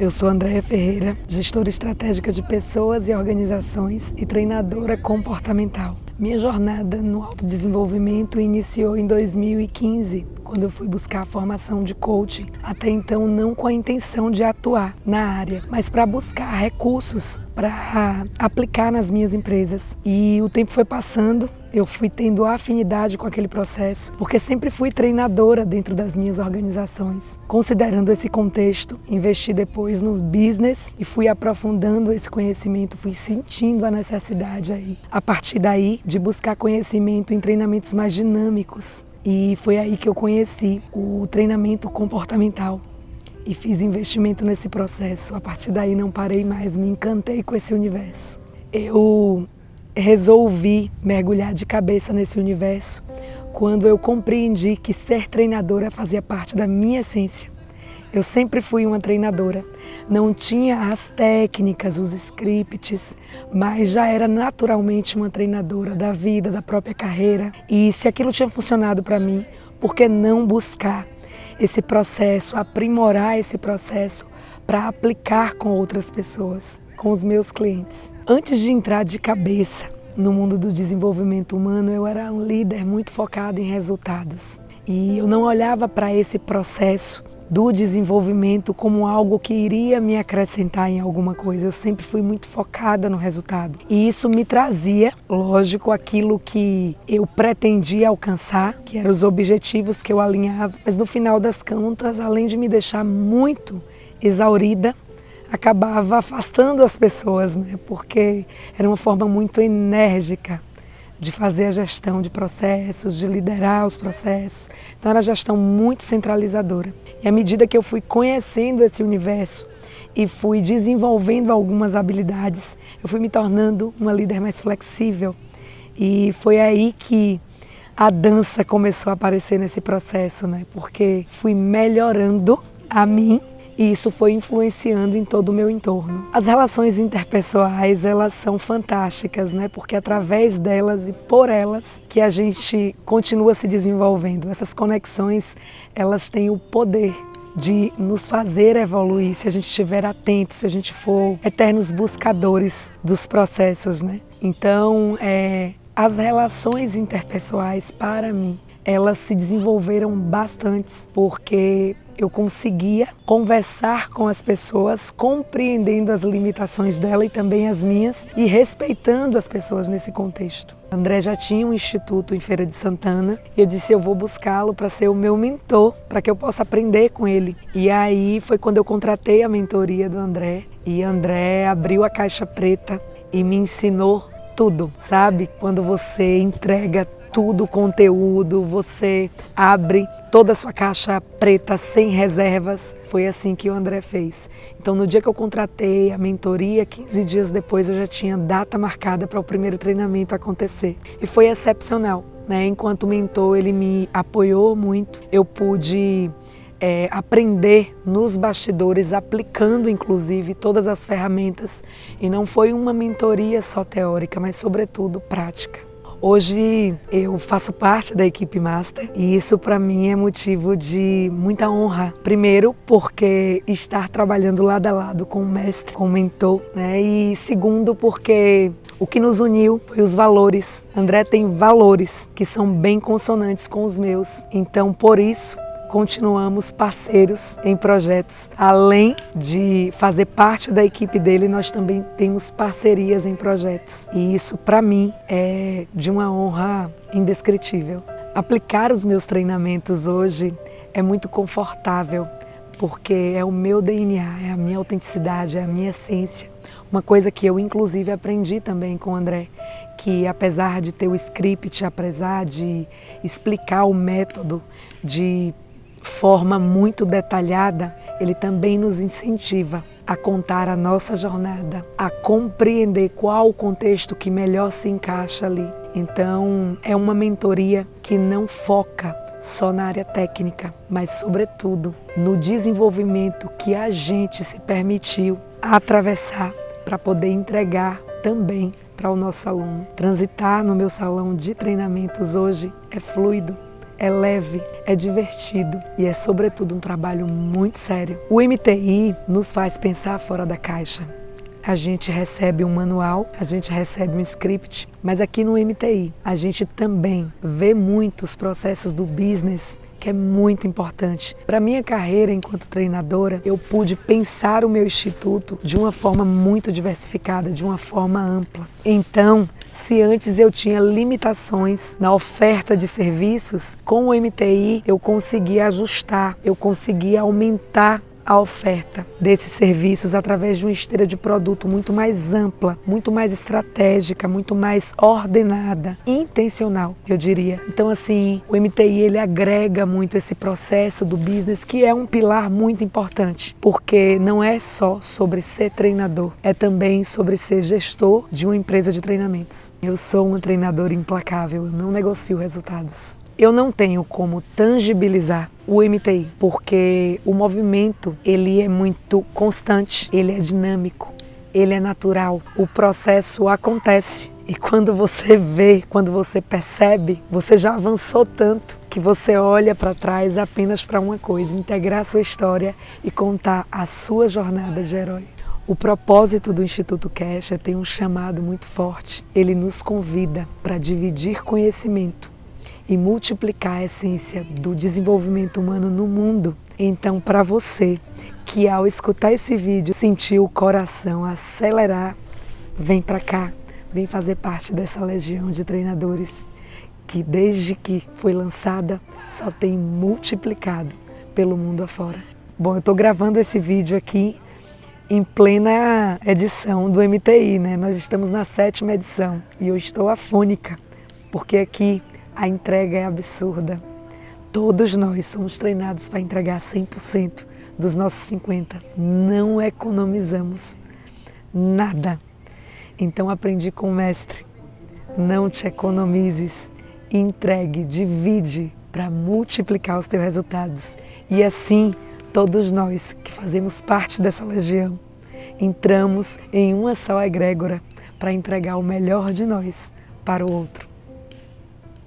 Eu sou Andréia Ferreira, gestora estratégica de pessoas e organizações e treinadora comportamental. Minha jornada no autodesenvolvimento iniciou em 2015, quando eu fui buscar a formação de coaching. Até então não com a intenção de atuar na área, mas para buscar recursos para aplicar nas minhas empresas. E o tempo foi passando, eu fui tendo afinidade com aquele processo, porque sempre fui treinadora dentro das minhas organizações. Considerando esse contexto, investi depois no business e fui aprofundando esse conhecimento, fui sentindo a necessidade aí, a partir daí, de buscar conhecimento em treinamentos mais dinâmicos. E foi aí que eu conheci o treinamento comportamental e fiz investimento nesse processo. A partir daí não parei mais, me encantei com esse universo. Eu resolvi mergulhar de cabeça nesse universo quando eu compreendi que ser treinadora fazia parte da minha essência. Eu sempre fui uma treinadora, não tinha as técnicas, os scripts, mas já era naturalmente uma treinadora da vida, da própria carreira. E se aquilo tinha funcionado para mim, por que não buscar esse processo, aprimorar esse processo para aplicar com outras pessoas, com os meus clientes? Antes de entrar de cabeça no mundo do desenvolvimento humano, eu era um líder muito focado em resultados. E eu não olhava para esse processo do desenvolvimento como algo que iria me acrescentar em alguma coisa. Eu sempre fui muito focada no resultado. E isso me trazia, lógico, aquilo que eu pretendia alcançar, que eram os objetivos que eu alinhava. Mas no final das contas, além de me deixar muito exaurida, acabava afastando as pessoas, né? Porque era uma forma muito enérgica de fazer a gestão de processos, de liderar os processos. Então era uma gestão muito centralizadora. E à medida que eu fui conhecendo esse universo e fui desenvolvendo algumas habilidades, eu fui me tornando uma líder mais flexível. E foi aí que a dança começou a aparecer nesse processo, né? Porque fui melhorando a mim, e isso foi influenciando em todo o meu entorno. As relações interpessoais, elas são fantásticas, né? Porque através delas e por elas que a gente continua se desenvolvendo. Essas conexões, elas têm o poder de nos fazer evoluir se a gente estiver atento, se a gente for eternos buscadores dos processos, né? Então, as relações interpessoais, para mim, elas se desenvolveram bastante, porque eu conseguia conversar com as pessoas, compreendendo as limitações dela e também as minhas, e respeitando as pessoas nesse contexto. André já tinha um instituto em Feira de Santana e eu disse, eu vou buscá-lo para ser o meu mentor, para que eu possa aprender com ele. E aí foi quando eu contratei a mentoria do André, e André abriu a caixa preta e me ensinou tudo, sabe? Quando você entrega tudo o conteúdo, você abre toda a sua caixa preta sem reservas. Foi assim que o André fez. Então, no dia que eu contratei a mentoria, 15 dias depois eu já tinha data marcada para o primeiro treinamento acontecer. E foi excepcional, né? Enquanto mentor, ele me apoiou muito. Eu pude aprender nos bastidores, aplicando inclusive todas as ferramentas. E não foi uma mentoria só teórica, mas sobretudo prática. Hoje eu faço parte da equipe Master e isso para mim é motivo de muita honra. Primeiro, porque estar trabalhando lado a lado com o mestre, com o mentor, né? E segundo, porque o que nos uniu foi os valores. André tem valores que são bem consonantes com os meus. Então, por isso, continuamos parceiros em projetos. Além de fazer parte da equipe dele, nós também temos parcerias em projetos. E isso, para mim, é de uma honra indescritível. Aplicar os meus treinamentos hoje é muito confortável, porque é o meu DNA, é a minha autenticidade, é a minha essência. Uma coisa que eu, inclusive, aprendi também com o André, que apesar de ter o script, apesar de explicar o método de forma muito detalhada, ele também nos incentiva a contar a nossa jornada, a compreender qual o contexto que melhor se encaixa ali. Então, é uma mentoria que não foca só na área técnica, mas sobretudo no desenvolvimento que a gente se permitiu atravessar para poder entregar também para o nosso aluno. Transitar no meu salão de treinamentos hoje é fluido, é leve, é divertido e é, sobretudo, um trabalho muito sério. O MTI nos faz pensar fora da caixa. A gente recebe um manual, a gente recebe um script, mas aqui no MTI a gente também vê muitos processos do business, que é muito importante. Para minha carreira enquanto treinadora, eu pude pensar o meu instituto de uma forma muito diversificada, de uma forma ampla. Então, se antes eu tinha limitações na oferta de serviços, com o MTI eu consegui ajustar, eu consegui aumentar a oferta desses serviços através de uma esteira de produto muito mais ampla, muito mais estratégica, muito mais ordenada, intencional, eu diria. Então, assim, o MTI ele agrega muito esse processo do business, que é um pilar muito importante, porque não é só sobre ser treinador, é também sobre ser gestor de uma empresa de treinamentos. Eu sou uma treinadora implacável, eu não negocio resultados. Eu não tenho como tangibilizar o MTI, porque o movimento ele é muito constante, ele é dinâmico, ele é natural. O processo acontece e quando você vê, quando você percebe, você já avançou tanto que você olha para trás apenas para uma coisa: integrar a sua história e contar a sua jornada de herói. O propósito do Instituto Kesha tem um chamado muito forte. Ele nos convida para dividir conhecimento e multiplicar a essência do desenvolvimento humano no mundo. Então, para você que ao escutar esse vídeo sentiu o coração acelerar, vem para cá, vem fazer parte dessa legião de treinadores que desde que foi lançada só tem multiplicado pelo mundo afora. Bom, eu estou gravando esse vídeo aqui em plena edição do MTI, né? Nós estamos na 7ª edição e eu estou afônica, porque aqui a entrega é absurda. Todos nós somos treinados para entregar 100% dos nossos 50%. Não economizamos nada. Então aprendi com o mestre: não te economizes, entregue, divide para multiplicar os teus resultados. E assim, todos nós que fazemos parte dessa legião, entramos em uma só egrégora para entregar o melhor de nós para o outro.